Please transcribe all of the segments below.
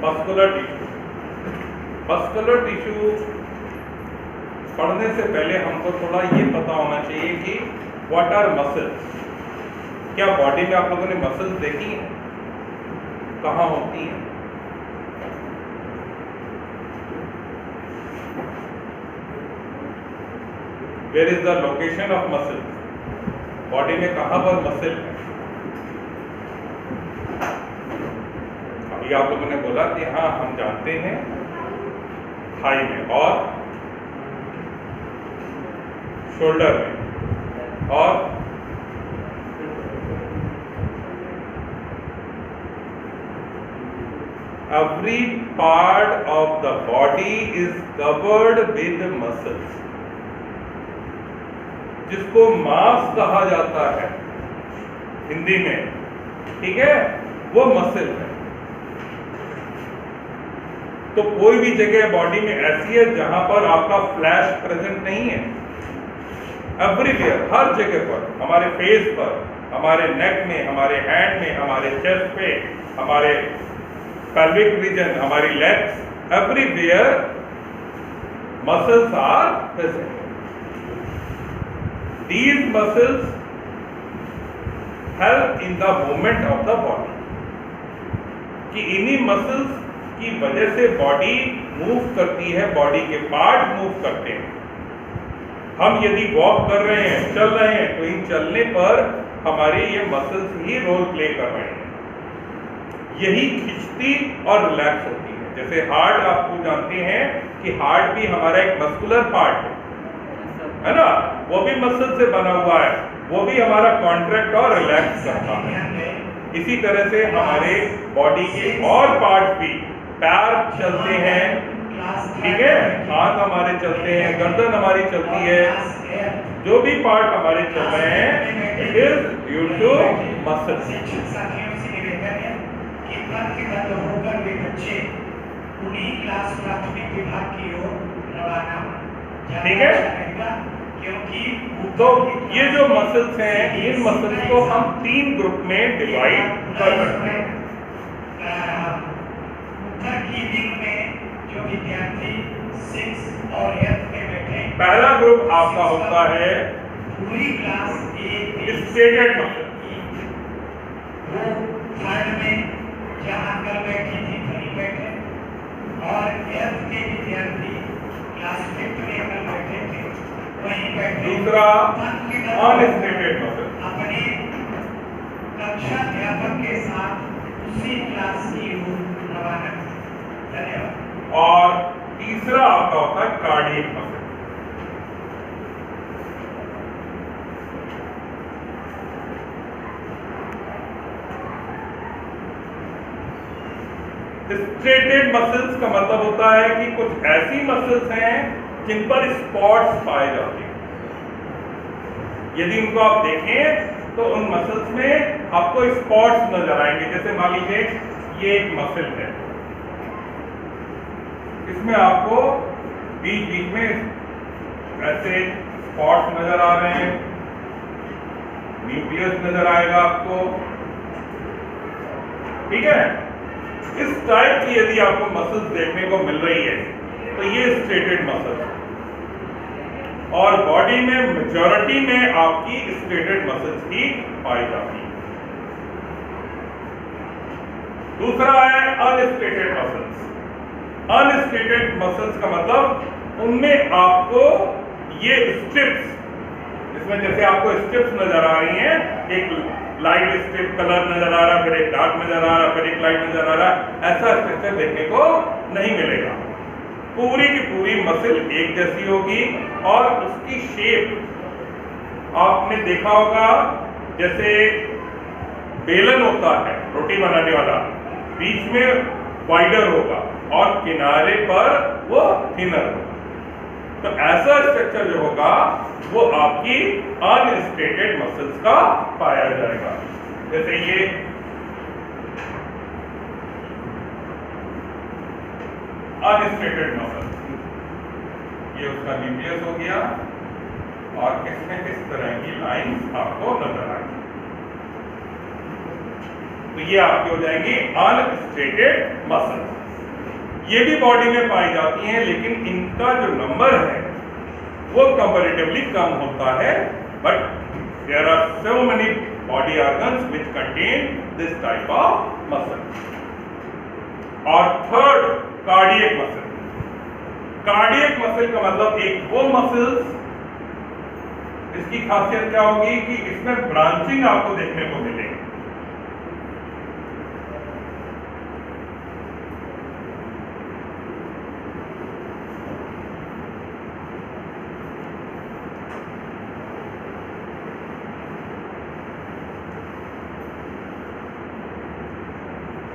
Muscular tissue. Muscular tissue पढ़ने से पहले हमको थोड़ा ये पता होना चाहिए कि व्हाट आर मसल्स। क्या बॉडी में आप लोगों ने मसल्स देखी हैं? कहाँ होती हैं? Where is the location of muscles? Body में कहाँ पर मसल है? अभी आप लोगों ने बोला कि हाँ हम जानते हैं थाई में और शोल्डर में और every part of the body is covered with muscles, जिसको मांस कहा जाता है हिंदी में, ठीक है, वो मसल है। तो कोई भी जगह बॉडी में ऐसी है जहां पर आपका फ्लैश प्रेजेंट नहीं है। एवरीवेयर, हर जगह पर, हमारे फेस पर, हमारे नेक में, हमारे हैंड में, हमारे चेस्ट पे, हमारे pelvic region, हमारी legs, everywhere muscles are present. These muscles help in the movement of the body. कि इन्हीं muscles की वजह से बॉडी मूव करती है, बॉडी के पार्ट मूव करते हैं। हम यदि वॉक कर रहे हैं, चल रहे हैं, तो इन चलने पर हमारे ये मसल्स ही रोल प्ले कर रहे हैं। यही खिंचती और रिलैक्स होती है। जैसे हार्ट, आपको जानते हैं कि हार्ट भी हमारा एक मस्कुलर पार्ट है ना, वो भी मसल से बना हुआ है, वो भी हमारा कॉन्ट्रैक्ट और रिलैक्स करता है। इसी तरह से हमारे बॉडी के और पार्ट भी, पैर चलते हैं, ठीक है, हाथ हमारे चलते हैं, गर्दन हमारी चलती है, जो भी पार्ट हमारे चल रहे हैं, it is due to muscles. होकर वे बच्चे उन्हीं क्लास प्राथमिक विभाग की ओर रवाना, ठीक है। क्योंकि तो ये जो मसल्स हैं, इन मसल्स को हम 3 ग्रुप में डिवाइड कर सकते हैं। उत्तर की विंग में जो विद्यार्थी 6 और 8 में बैठे, पहला ग्रुप आपका होता है पूरी क्लास स्टेटेड मसल। वो थर्ड में जहाँ कल बैठी थी वहीं बैठे, और 8 के विद्यार्थी क्लास 5 में कल बैठे थे वहीं बैठे। दूसरा अनस्टेटेड मसल, अपने कक्षा अध्यापक के साथ उसी क्लास की ओर रवाना। धन्यवाद। और तीसरा आपका होता है कार्डियक मसल। स्ट्रेटेड मसल्स का मतलब होता है कि कुछ ऐसी मसल्स हैं जिन पर स्पॉट्स पाए जाते हैं। यदि उनको आप देखें तो उन मसल्स में आपको स्पॉट्स नजर आएंगे। जैसे मान लीजिए ये एक मसल है, इसमें आपको बीच बीच में ऐसे स्पॉट्स नजर आ रहे हैं, न्यूक्लियस नजर आएगा आपको, ठीक है। इस टाइप की यदि आपको मसल्स देखने को मिल रही है तो ये स्ट्रेटेड मसल है। और बॉडी में मेजॉरिटी में आपकी स्ट्रेटेड मसल्स ही पाई जाती है। दूसरा है अनस्ट्रेटेड मसल्स। अनस्ट्रेटेड मसल्स का मतलब उनमें आपको ये स्ट्रिप्स, इसमें जैसे आपको स्ट्रिप्स नजर आ रही हैं, एक लाइट स्ट्रिप कलर नजर आ रहा, फिर एक डार्क नजर आ रहा, फिर एक लाइट नजर आ रहा, ऐसा स्ट्रक्चर देखने को नहीं मिलेगा। पूरी की पूरी मसल एक जैसी होगी और उसकी शेप आपने देखा होगा, जैसे बेलन होता है रोटी बनाने वाला, बीच में वाइडर होगा और किनारे पर वो थिनर होगा। तो ऐसा स्ट्रक्चर जो होगा वो आपकी अनस्ट्रेटेड मसल्स का पाया जाएगा। जैसे ये अनस्ट्रेटेड मसल, ये उसका न्यूक्लियस हो गया और इसमें इस तरह की लाइंस आपको नजर आएंगी। तो ये आपकी हो जाएंगी अनस्ट्रेटेड मसल। ये भी बॉडी में पाई जाती हैं, लेकिन इनका जो नंबर है वो कंपैरेटिवली कम होता है, but there are so many body organs which contain this type of muscle. और third, cardiac muscle. Cardiac muscle का मतलब एक वो मसल्स, इसकी खासियत क्या होगी कि इसमें ब्रांचिंग आपको देखने को मिलेगी।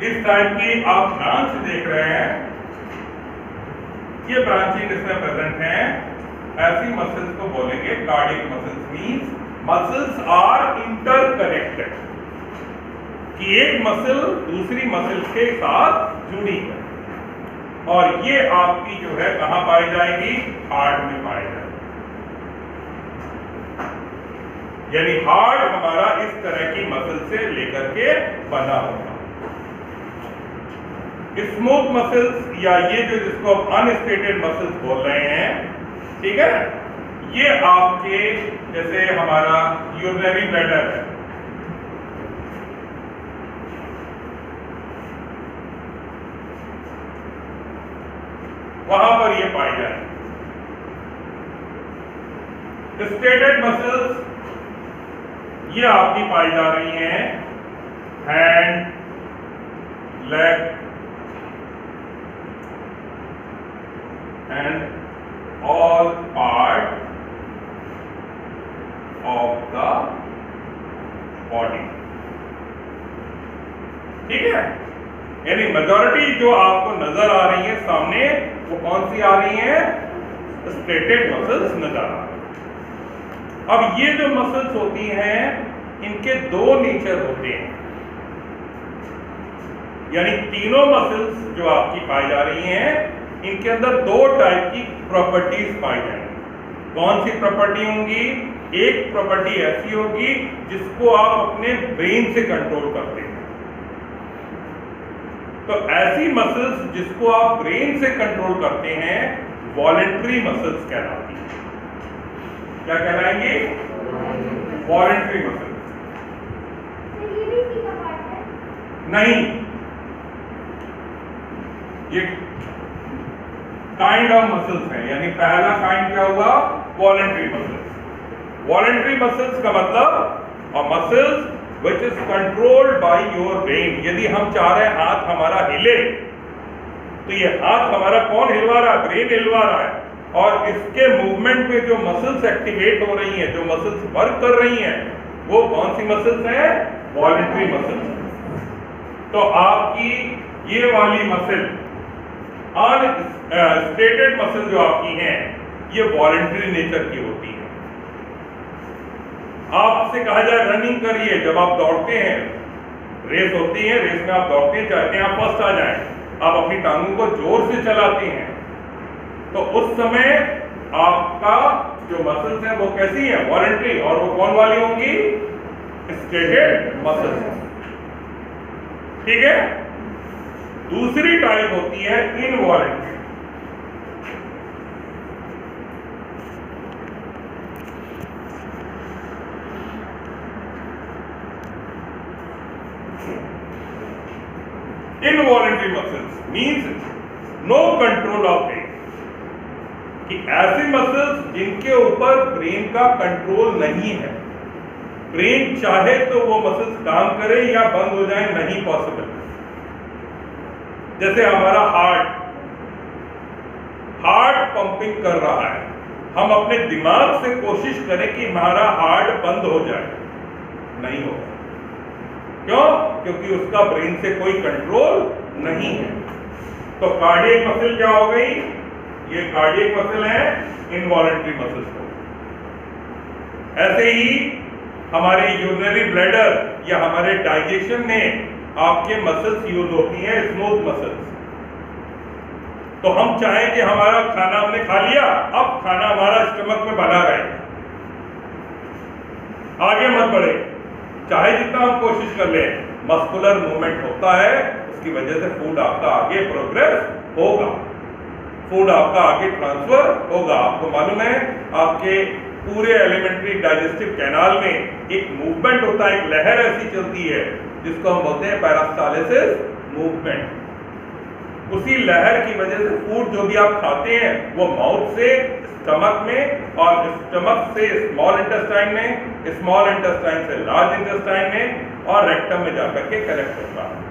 इस टाइप की आप ब्रांच देख रहे हैं, ये ब्रांचिंग इसमें प्रेजेंट है। ऐसी मसल्स को बोलेंगे cardiac muscles. Means muscles are interconnected, कि एक मसल दूसरी मसल के साथ जुड़ी है, और ये आपकी जो है कहां पाई जाएगी? हार्ट में पाई जाएगी। यानी हार्ट हमारा इस तरह की मसल से लेकर के बना होगा। स्मूथ मसल्स या ये जो जिसको आप अनस्टेटेड मसल्स बोल रहे हैं, ठीक है, ये आपके जैसे हमारा यूरिनरी ब्लैडर है, वहां पर ये पाई जाए। स्टेटेड मसल्स ये आपकी पाई जा रही हैं hand, leg and all part of the body, ठीक है। यानी मेजॉरिटी जो आपको नजर आ रही है सामने, वो कौन सी आ रही हैं? स्ट्रेटेड मसल्स नजर आ रही हैं। अब ये जो मसल्स होती हैं, इनके दो नेचर होते हैं, यानी तीनों मसल्स जो आपकी पाई जा रही हैं, इनके अंदर दो टाइप की प्रॉपर्टीज पाई जाएंगी। कौन सी प्रॉपर्टी होंगी? एक प्रॉपर्टी ऐसी होगी जिसको आप अपने ब्रेन से कंट्रोल करते हैं। तो ऐसी मसल्स जिसको आप ब्रेन से कंट्रोल करते हैं, वॉलेंट्री मसल्स कहलाती हैं। क्या कहलाएंगे? Voluntary muscles. नहीं, ये काइंड ऑफ मसल्स हैं। यानी पहला काइंड क्या हुआ? Voluntary muscles. वॉलेंट्री मसल्स का मतलब और muscles which is controlled by your brain. यदि हम चाह रहे हैं हाथ हमारा हिले, तो ये हाथ हमारा कौन हिलवा रहा है? ब्रेन हिलवा रहा है। और इसके मूवमेंट में जो मसल्स एक्टिवेट हो रही हैं, जो मसल्स वर्क कर रही हैं, वो कौन सी मसल्स हैं? Voluntary muscles. तो आपकी ये वाली मसल अनस्टेटेड मसल जो आपकी हैं, ये वॉलेंट्री नेचर की होती है। आपसे कहा जाए रनिंग करिए, जब आप दौड़ते हैं, रेस होती है, रेस में आप दौड़ते हैं, चाहते हैं आप फर्स्ट आ जाएं, आप अपनी टांगों को जोर से चलाते हैं, तो उस समय आपका जो मसल्स हैं वो कैसी हैं? वॉलेंट्री। और वो कौन वाली होंगी? Striated muscles. ठीक है। दूसरी टाइप होती है involuntary. Involuntary muscles means no control of brain, कि ऐसी मसल्स जिनके ऊपर ब्रेन का कंट्रोल नहीं है। ब्रेन चाहे तो वो मसल्स काम करे या बंद हो जाए, नहीं पॉसिबल। जैसे हमारा हार्ट पंपिंग कर रहा है, हम अपने दिमाग से कोशिश करें कि हमारा हार्ट बंद हो जाए, नहीं होगा। क्यों? क्योंकि उसका ब्रेन से कोई कंट्रोल नहीं है। तो कार्डियक मसल क्या हो गई? ये कार्डियक मसल है, इनवॉलेंट्री मसल्स हो। ऐसे ही हमारे यूरिनरी ब्लैडर या हमारे डाइजेशन में आपके मसल्स यूज होती हैं, स्मूथ मसल्स। तो हम चाहें कि हमारा खाना हमने खा लिया, अब खाना हमारा स्टमक में बना रहे, आगे मत बढ़े, चाहे जितना हम कोशिश कर लें, मस्कुलर मूवमेंट होता है, जिसकी वजह से फूड आपका आगे प्रोग्रेस होगा, फूड आपका आगे ट्रांसफर होगा। आपको मालूम है आपके पूरे एलिमेंट्री डाइजेस्टिव कैनाल में एक मूवमेंट होता है, एक लहर ऐसी चलती है जिसको हम बोलते हैं पेरिस्टाल्सिस मूवमेंट। उसी लहर की वजह से फूड जो भी आप खाते हैं वो माउथ से स्टमक में और स्टमक से स्मॉल इंटेस्टाइन में, स्मॉल इंटेस्टाइन से लार्ज इंटेस्टाइन में और रेक्टम में जाकर के कलेक्ट होता है।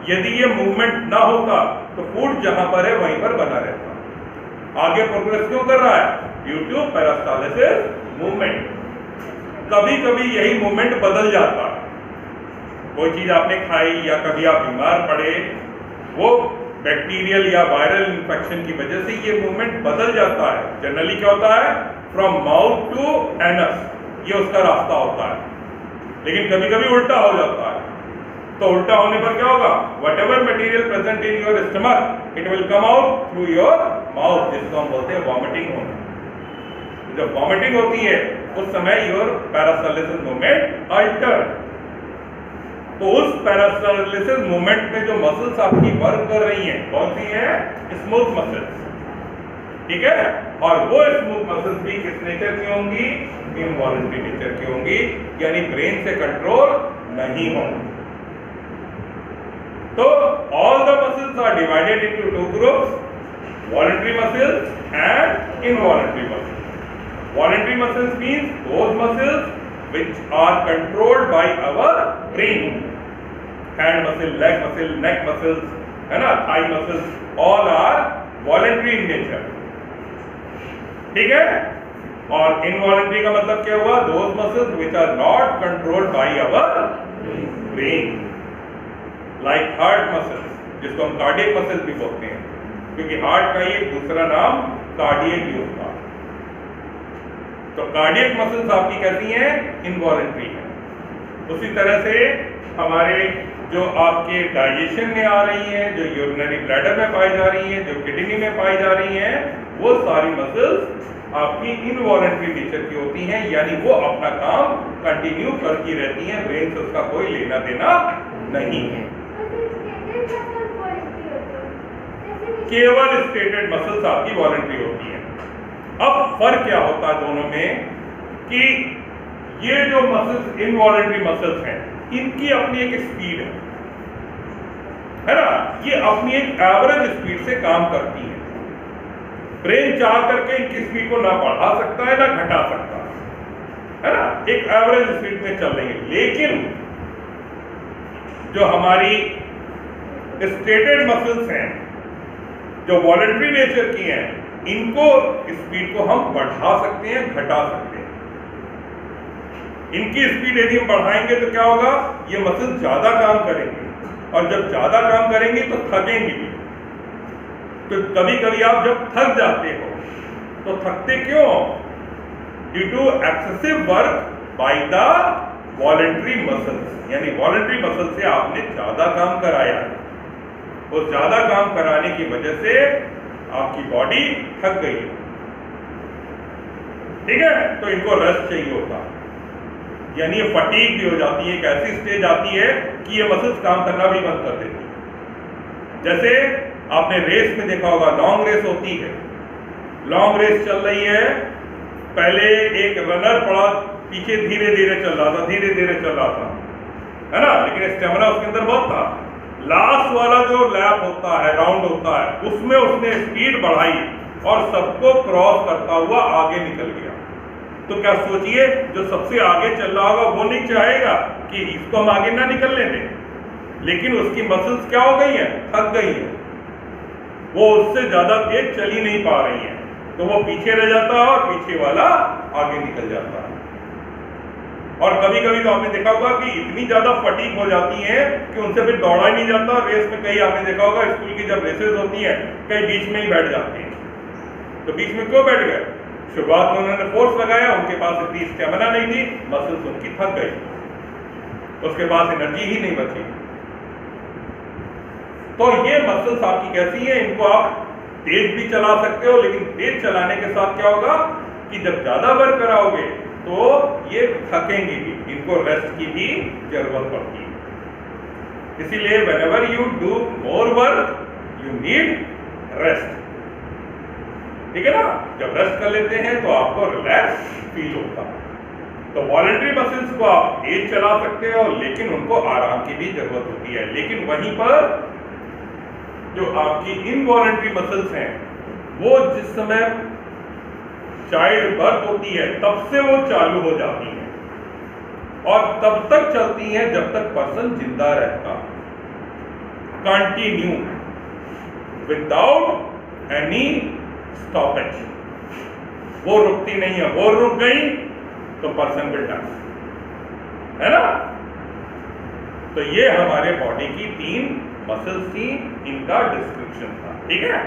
यदि ये मूवमेंट ना होता तो फूड जहां पर है वहीं पर बना रहता। आगे प्रोग्रेस क्यों कर रहा है? Due to peristalsis movement. कभी कभी यही मूवमेंट बदल जाता है, कोई चीज आपने खाई या कभी आप बीमार पड़े, वो बैक्टीरियल या वायरल इंफेक्शन की वजह से ये मूवमेंट बदल जाता है। जनरली क्या होता है? फ्रॉम माउथ टू एनस, ये उसका रास्ता होता है। लेकिन कभी कभी उल्टा हो जाता है, तो उल्टा होने पर क्या होगा? What ever material present in your stomach it will come out through your mouth, जिसको हम बोलते हैं वॉमिटिंग होना। जब वॉमिटिंग होती है उस समय योर पेरिस्टाल्सिस मूवमेंट अल्टर। तो उस पेरिस्टाल्सिस मूवमेंट में जो मसल्स आपकी वर्क कर रही हैं कौन सी हैं? स्मूथ मसल्स, ठीक है। और वो स्मूथ मसल्स भी किस नेचर की होंगी? इनवॉलंटरी नेचर की होंगी, यानी ब्रेन से कंट्रोल नहीं होंगी। तो all the muscles are divided into two groups, voluntary muscles and involuntary muscles. Voluntary muscles means those muscles which are controlled by our brain. Hand muscle, leg muscle, neck muscles, है ना, thigh muscles, all are voluntary in nature. ठीक है? और involuntary का मतलब क्या हुआ? Those muscles which are not controlled by our brain, like heart muscles, जिसको हम cardiac muscles भी बोलते हैं, क्योंकि heart का ये दूसरा नाम cardiac ही होता है। तो कार्डियक मसल्स आपकी कैसी हैं? इनवॉलंटरी हैं। उसी तरह से हमारे जो आपके डाइजेशन में आ रही हैं, जो यूरिनरी ब्लैडर में पाई जा रही हैं, जो किडनी में पाई जा रही हैं, वो सारी मसल्स आपकी इनवॉलंटरी नेचर की होती हैं, यानी वो अपना काम कंटिन्यू करती रहती हैं, ब्रेन से उसका कोई लेना देना नहीं है। केवल स्टेटेड मसल्स आपकी वॉलंटरी होती हैं। अब फर्क क्या होता है दोनों में कि ये जो मसल्स इनवॉलंटरी मसल्स हैं इनकी अपनी एक स्पीड है ना, ये अपनी एक एवरेज स्पीड से काम करती है। ब्रेन चाह करके इनकी स्पीड को ना बढ़ा सकता है ना घटा सकता है ना, एक एवरेज स्पीड में चल रही है। लेकिन जो हमारी स्टेटेड मसल्स हैं जो वॉलंटरी नेचर की हैं, इनको स्पीड को हम बढ़ा सकते हैं, घटा सकते हैं। इनकी स्पीड यदि हम बढ़ाएंगे तो क्या होगा? ये मसल ज्यादा काम करेंगे, और जब ज्यादा काम करेंगे तो थकेंगे भी। तो कभी कभी आप जब थक जाते हो तो थकते क्यों? Due to excessive work by the voluntary muscles, यानी वॉलंटरी मसल से आपने ज्यादा काम कराया है। वो ज्यादा काम कराने की वजह से आपकी बॉडी थक गई है, ठीक है, तो इनको रेस्ट चाहिए होता है, यानी ये फटीग भी हो जाती है। एक ऐसी स्टेज आती है कि ये मसल्स काम करना भी बंद कर देती है। जैसे आपने रेस में देखा होगा, लॉन्ग रेस होती है, लॉन्ग रेस चल रही है, पहले एक रनर पड़ा पीछे धीरे धीरे चल रहा था, धीरे धीरे चल रहा था, है ना, लेकिन स्टेमिना उसके अंदर बहुत था। लास्ट वाला जो लैप होता है, राउंड होता है, उसमें उसने स्पीड बढ़ाई और सबको क्रॉस करता हुआ आगे निकल गया। तो क्या सोचिए, जो सबसे आगे चल रहा होगा वो नहीं चाहेगा कि इसको हम आगे ना निकलने दें, लेकिन उसकी मसल्स क्या हो गई हैं? थक गई हैं, वो उससे ज्यादा तेज चल ही नहीं पा रही हैं, तो वो पीछे रह जाता है और पीछे वाला आगे निकल जाता है। और कभी कभी तो आपने देखा होगा कि इतनी ज्यादा फटीग हो जाती है कि उनसे फिर दौड़ा ही नहीं जाता। रेस में कई आपने देखा होगा, स्कूल की जब रेसेस होती हैं कई बीच में ही बैठ जाते हैं। तो बीच में क्यों बैठ गए? शुरुआत में उन्होंने फोर्स लगाया, उनके पास इतनी स्टेमिना नहीं थी, मसल्स उनकी थक गई, उसके पास एनर्जी ही नहीं बची। तो ये मसल्स आपकी कैसी है? इनको आप तेज भी चला सकते हो, लेकिन तेज चलाने के साथ क्या होगा कि जब ज्यादा वर्क कराओगे तो ये थकेंगे भी, इनको रेस्ट की भी जरूरत पड़ती है। इसीलिए whenever you do more work you need rest। ठीक है ना, जब रेस्ट कर लेते हैं तो आपको रिलैक्स फील होता है। तो वॉलंटरी मसल्स को आप तेज चला सकते हो, लेकिन उनको आराम की भी जरूरत होती है। लेकिन वहीं पर जो आपकी इनवॉलंटरी मसल्स हैं वो जिस समय चाइल्ड बर्थ होती है तब से वो चालू हो जाती हैं और तब तक चलती हैं जब तक पर्सन जिंदा रहता है, कंटिन्यू विदाउट एनी स्टॉपेज। वो रुकती नहीं है, वो रुक गई तो पर्सन विल डाई, है ना। तो ये हमारे बॉडी की 3 मसल्स थी, इनका डिस्क्रिप्शन था। ठीक है।